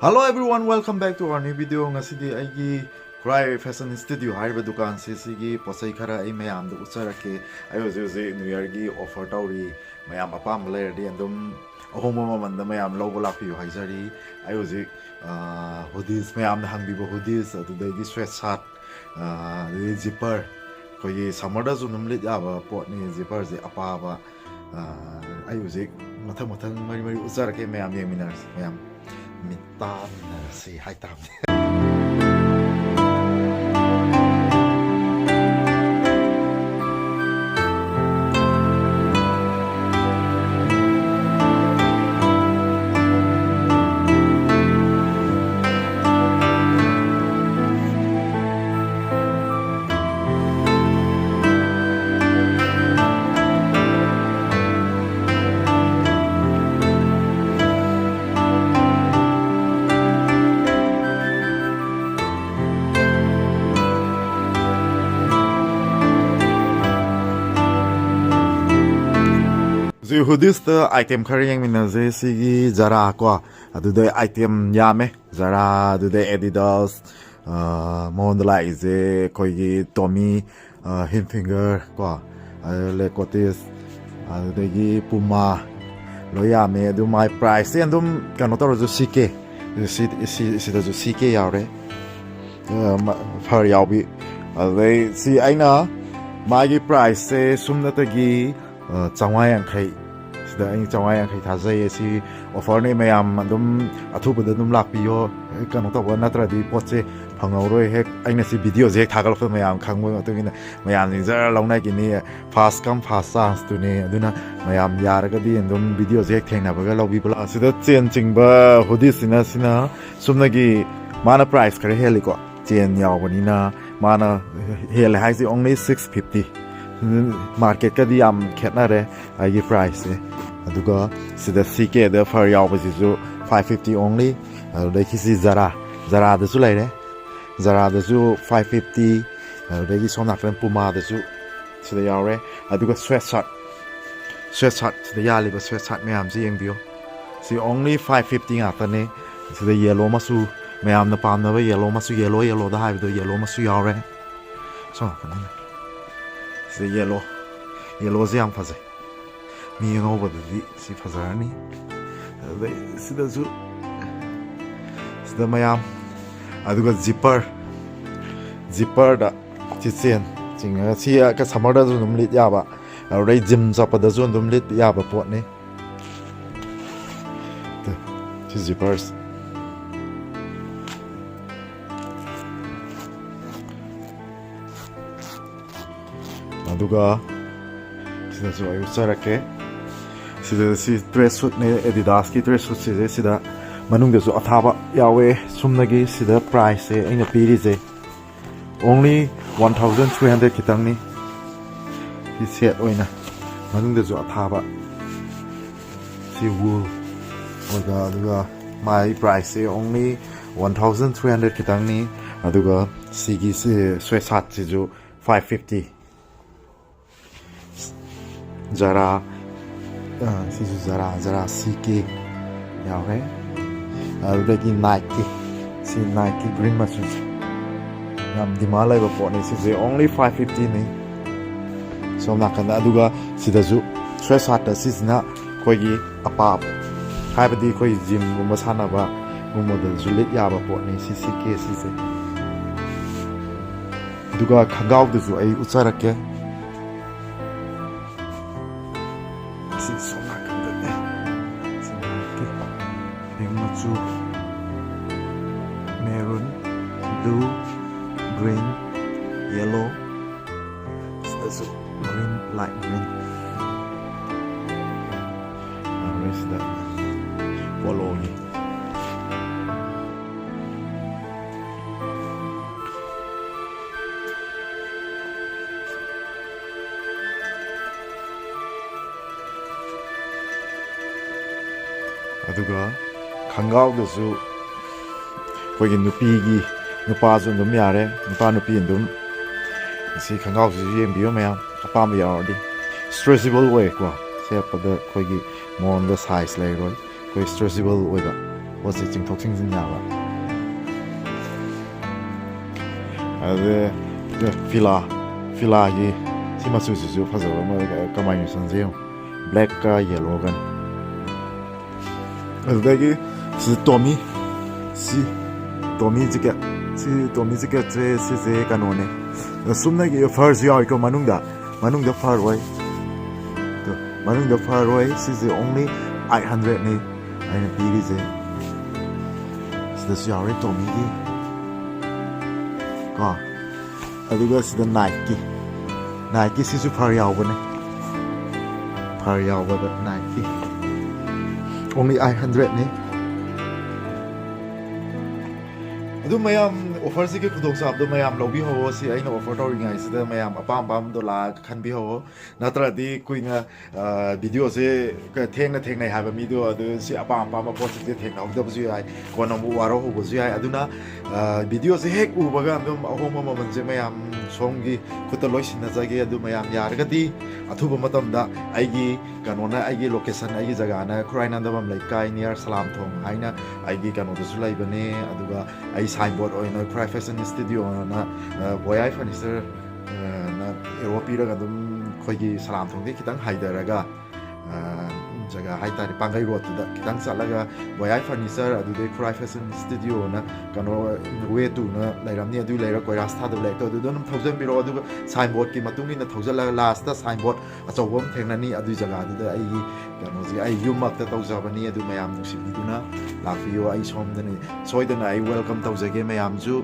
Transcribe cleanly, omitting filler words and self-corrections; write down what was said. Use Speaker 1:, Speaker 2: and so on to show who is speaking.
Speaker 1: Hello everyone, welcome back to our new video. Ngasidi aigi Khurai Fashion Studio hariba dukan sigi posai khara ai mayam du ucharake ayo je New Year gi offer tawri mayam apam layer di andum ahoma mamanda mayam logo lakpi haijari ayo je hoodies mayam na hangbi hoodies adu gi sweatshirt the zipper koi summer da zu numlit aba pot ni zipper je apa ba ayo je mathang mari ucharake mayam Yengminarase mayam Mayam hai tam The hoodies the item khari Yengminarase sigi Zara ko adu the item yame Zara adu the Adidas Mondla is a koi Tommy Hilfiger ko le kotis adu the Puma lo yame adu my price andum kanotor jo CK sida jo CK yaure phar yawi adu si aina magi price se sumna tagi Chawai Kai the Chawai Kai Tazay si offer ni mayam dum athupada dum lakpiyo kanota wanatra di poche phangoroi hek aina si video je thagal fa mayam khangmo atungina mayam ni jar launa kini fast come fast chance tu ni aduna mayam yaraga di dum video je thengna baga lobi bla sida chen chingba hodi sina sumna gi mana price kare heliko chen yawani na mana hel haisi only 650 market ka di am khetna re ai price aduga sida CK the for yaw ba ju 550 only adu kisi Zara da su lai re Zara da su 550 adu ki sona kan Puma da su sida yaw re aduga sweatshirt sida yali ba sweatshirt me am si yengbiyo si only 550 ngata ne sida yellow masu me am na pam na ba yellow da ha bi yellow masu yaw re so kan the yellow ziang faze mi ngo ba di si fazani sida zu sida mayam aduga zipper da chichen jinga si ka samar da zu numlit ya ba rai gym zapa da zu numlit ya ba pot ne the zippers aduga sida so ayu sarake sida si dress suit ne Adidas ki dress suit se sida manung de so athaba yawe sumnagi sida price e aina piri je only 1300 kitang ni ki set oina manung de so athaba si wool oga aduga my price e only 1300 kitang ni aduga sigi se sweatshirt se jo 550 Zara Zara CK yawe already Nike green masu yam dimala ba po ni si only 550 ni so nakanda aduga sida ju sweatshirt da sisna koi gi apa haibadi koi gym gumba sana ba gumba da julit ya ba po ni CK si aduga khangau du ju ai ucharake maroon, blue, green, yellow, green, light green. Where's that? Follow me. Aduga khangau da su koi gi nupa zu dum yare nupa nupi dum si khangau su yembiyo mayam apam yardi stretchable way ko se pa da koi gi mon the size lai roi koi stretchable way ba ꯄꯣꯠꯁꯦ ꯆꯤꯡꯊꯣꯛ ꯆꯤꯡꯁꯤꯟ ꯌꯥꯕ ꯑꯗꯨꯗꯩ ꯐꯤꯂꯥꯒꯤ ꯁꯤ ꯃꯆꯨꯁꯤꯁꯨ ꯐꯖꯕ ꯑꯃ ꯀꯝꯕꯥꯏꯅꯦꯁꯟꯁꯦ ꯌꯦꯡꯉꯨ ꯕ꯭ꯂꯦꯛꯀ ꯌꯦꯜꯂꯣꯒꯅꯤ ꯑꯗꯨꯗꯒꯤ ꯁꯤ ꯇꯣꯃꯤ ꯖꯦꯀꯦꯠꯁꯦ ꯁꯤꯁꯦ ꯀꯩꯅꯣꯅꯦ ꯁꯨꯝꯅꯒꯤ ꯐꯔꯁꯨ ꯌꯥꯎꯏꯀꯣ ꯃꯅꯨꯡꯗ ꯐꯔ ꯑꯣꯏ ꯁꯤꯁꯦ ꯑꯣꯡꯂꯤ 800ꯅꯤ ꯑꯩꯅ ꯄꯤꯔꯤꯁꯦ ꯁꯤꯗꯁꯨ ꯌꯥꯎꯔꯦ ꯇꯣꯃꯤꯒꯤ ꯀꯣ ꯑꯗꯨꯒ ꯁꯤꯗ ꯅꯥꯏꯛꯀꯤ ꯁꯤꯁꯨ ꯐꯔ ꯌꯥꯎꯕꯅꯦ ꯐꯔ ꯌꯥꯎꯕꯗ ꯅꯥꯏꯛꯀꯤ ꯑꯣꯡꯂꯤ 800ꯅꯤ ꯑꯗꯨ ꯃꯌꯥꯝ ꯑꯣꯐꯔꯁꯤꯒꯤ ꯈꯨꯗꯣꯡꯆꯥꯕꯗꯣ ꯃꯌꯥꯝ ꯂꯧꯕꯤꯍꯧꯋꯣ ꯁꯤ ꯑꯩꯅ ꯑꯣꯐꯔ ꯇꯧꯔꯤꯉꯩꯁꯤꯗ ꯃꯌꯥꯝ ꯑꯄꯥꯝꯕꯗꯣ ꯂꯥꯛꯑꯒ ꯈꯟꯕꯤꯍꯧꯋꯣ ꯅꯠꯇ꯭ꯔꯗꯤ ꯀꯨꯏꯅ ꯚꯤꯗꯤꯑꯣꯁꯦ ꯊꯦꯡꯅꯩ ꯍꯥꯏꯕ ꯃꯤꯗꯣ ꯑꯗꯨ ꯁꯤ ꯑꯄꯥꯝꯕ ꯄꯣꯠꯁꯤꯡꯁꯦ ꯊꯦꯡꯅꯍꯧꯗꯕꯁꯨ ꯌꯥꯏ ꯀꯣꯟꯅ ꯑꯃꯨꯛ ꯋꯥꯔꯧꯍꯧꯕꯁꯨ ꯌꯥꯏ ꯑꯗꯨꯅ ꯚꯤꯗꯤꯑꯣꯁꯦ ꯍꯦꯛ ꯎꯕꯒ ꯑꯗꯨꯝ ꯑꯍꯣꯡꯕ ꯃꯃꯜꯁꯦ ꯃꯌꯥꯝ ꯁꯣꯝꯒꯤ ꯈꯨꯠꯇ ꯂꯣꯏ ꯁꯤꯟꯅꯖꯒꯦ ꯑꯗꯨ ꯃꯌꯥꯝ ꯌꯥꯔꯒꯗꯤ ꯑꯊꯨꯕ ꯃꯇꯝꯗ ꯑꯩꯒꯤ ꯑꯩꯒꯤ ꯂꯣꯀꯦꯁꯟ ꯑꯩꯒꯤ ꯖꯒꯥꯅ ꯈꯨꯔꯥꯏ ꯅꯥꯟꯗꯕꯝ ꯂꯩꯀꯥꯏ ꯅꯤꯌꯔ ꯁꯂꯥꯝꯊꯣꯡ ꯍꯥꯏꯅ ꯑꯩꯒꯤ ꯀꯩꯅꯣꯗꯁꯨ ꯂꯩꯕꯅꯦ ꯑꯗꯨꯒ ꯑꯩ ꯁꯥꯏꯟꯕꯣꯔꯗ ꯑꯣꯏꯅ ꯈꯨꯔꯥꯏ ꯐꯦꯁꯟ ꯁ꯭ꯇꯨꯗꯤꯑꯣꯅ ꯕꯣꯌꯥꯏ ꯐꯔꯅꯤꯆꯔ ꯅ ꯑꯦꯔꯣ ꯄꯤꯔꯒ ꯑꯗꯨꯝ ꯑꯩꯈꯣꯏꯒꯤ ꯁꯂꯥꯝꯊꯣꯡꯗꯒꯤ ꯈꯤꯇꯪ ꯍꯥꯏꯊꯔꯒ ꯖꯒꯥ ꯍꯥꯏꯇꯥꯔꯦ ꯄꯥꯡꯒꯩ ꯔꯣꯗꯇꯨꯗ ꯈꯤꯇꯪ ꯆꯠꯂꯒ ꯕꯣꯌꯥꯏ ꯐꯔꯅꯤꯆꯔ ꯑꯗꯨꯗꯩ ꯈꯨꯔꯥꯏ ꯐꯦꯁꯟ ꯁ꯭ꯇꯨꯗꯤꯑꯣꯅ ꯋꯦ 2ꯅ ꯂꯩꯔꯝꯅꯤ ꯑꯗꯨ ꯂꯩꯔ ꯀꯣꯏꯔꯥꯁ ꯊꯥꯗꯕ ꯂꯩꯔꯛꯇꯣ ꯑꯗꯨꯗ ꯑꯗꯨꯝ ꯊꯧꯖꯟꯕꯤꯔꯛꯑꯣ ꯑꯗꯨꯒ ꯁꯥꯏꯟꯕꯣꯔꯗꯀꯤ ꯃꯇꯨꯡ ꯏꯟꯅ ꯊꯧꯖꯜꯂꯒ ꯂꯥꯁꯇ ꯁꯥꯏꯟꯕꯣꯔꯗ ꯑꯆꯧꯕ ꯑꯃ ꯊꯦꯡꯅꯅꯤ ꯑꯗꯨꯒꯤ ꯖꯒꯥꯗꯨꯗ ꯑꯩꯒꯤ ꯑꯩ ꯌꯨꯝꯃꯛꯇ ꯇꯧꯖꯕꯅꯤ ꯑꯗꯨ ꯃꯌꯥꯝ ꯅꯨꯡꯁꯤꯕꯤꯗꯨꯅ ꯂꯥꯛꯄꯤꯌꯣ ꯑꯩ ꯁꯣꯏꯗꯅ ꯑꯩ ꯋꯦꯜꯀꯝ ꯇꯧꯖꯒꯦ ꯃꯌꯥꯝꯁꯨ